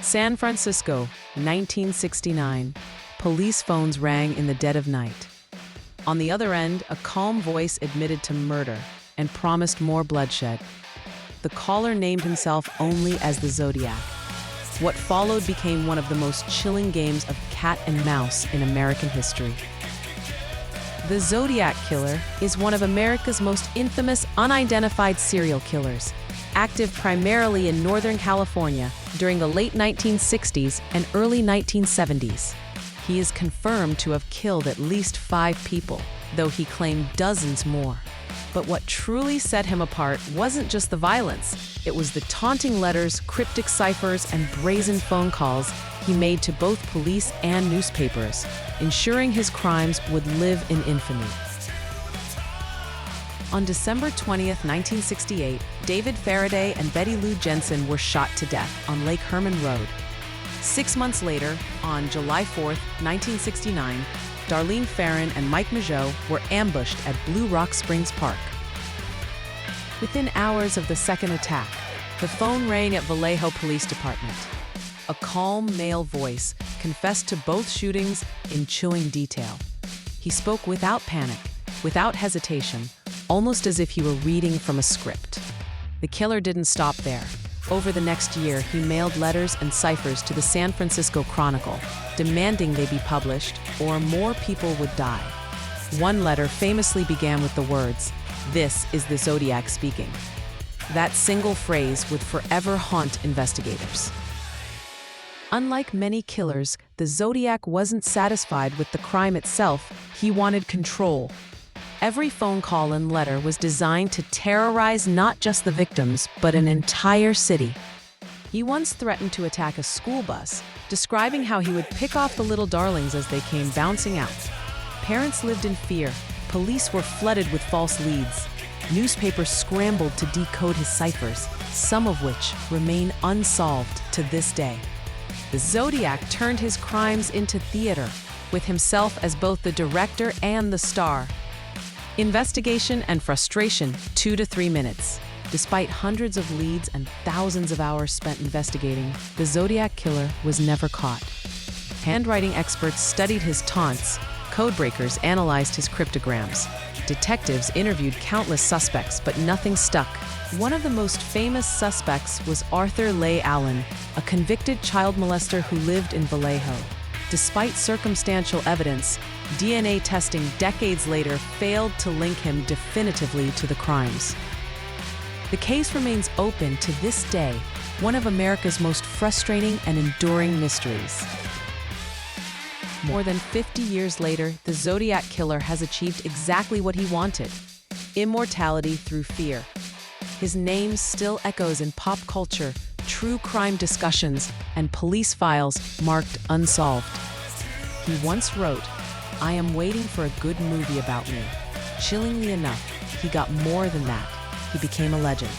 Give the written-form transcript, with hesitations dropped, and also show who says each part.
Speaker 1: San Francisco, 1969. Police phones rang in the dead of night. On the other end, a calm voice admitted to murder and promised more bloodshed. The caller named himself only as the Zodiac. What followed became one of the most chilling games of cat and mouse in American history. The Zodiac Killer is one of America's most infamous unidentified serial killers, active primarily in Northern California during the late 1960s and early 1970s. He is confirmed to have killed at least 5 people, though he claimed dozens more. But what truly set him apart wasn't just the violence. It was the taunting letters, cryptic ciphers, and brazen phone calls he made to both police and newspapers, ensuring his crimes would live in infamy. On December 20th, 1968, David Faraday and Betty Lou Jensen were shot to death on Lake Herman Road. 6 months later, on July 4th, 1969, Darlene Ferrin and Mike Mageau were ambushed at Blue Rock Springs Park. Within hours of the second attack, the phone rang at Vallejo Police Department. A calm male voice confessed to both shootings in chilling detail. He spoke without panic, without hesitation, almost as if he were reading from a script. The killer didn't stop there. Over the next year, he mailed letters and ciphers to the San Francisco Chronicle, demanding they be published or more people would die. One letter famously began with the words, "This is the Zodiac speaking." That single phrase would forever haunt investigators. Unlike many killers, the Zodiac wasn't satisfied with the crime itself. He wanted control. Every phone call and letter was designed to terrorize not just the victims, but an entire city. He once threatened to attack a school bus, describing how he would pick off the little darlings as they came bouncing out. Parents lived in fear. Police were flooded with false leads. Newspapers scrambled to decode his ciphers, some of which remain unsolved to this day. The Zodiac turned his crimes into theater, with himself as both the director and the star. Investigation and frustration, 2 to 3 minutes. Despite hundreds of leads and thousands of hours spent investigating, the Zodiac Killer was never caught. Handwriting experts studied his taunts, codebreakers analyzed his cryptograms. Detectives interviewed countless suspects, but nothing stuck. One of the most famous suspects was Arthur Leigh Allen, a convicted child molester who lived in Vallejo. Despite circumstantial evidence, DNA testing decades later failed to link him definitively to the crimes. The case remains open to this day, one of America's most frustrating and enduring mysteries. More than 50 years later, the Zodiac Killer has achieved exactly what he wanted: immortality through fear. His name still echoes in pop culture, true crime discussions, and police files marked unsolved. He once wrote, "I am waiting for a good movie about me." Chillingly enough, he got more than that. He became a legend.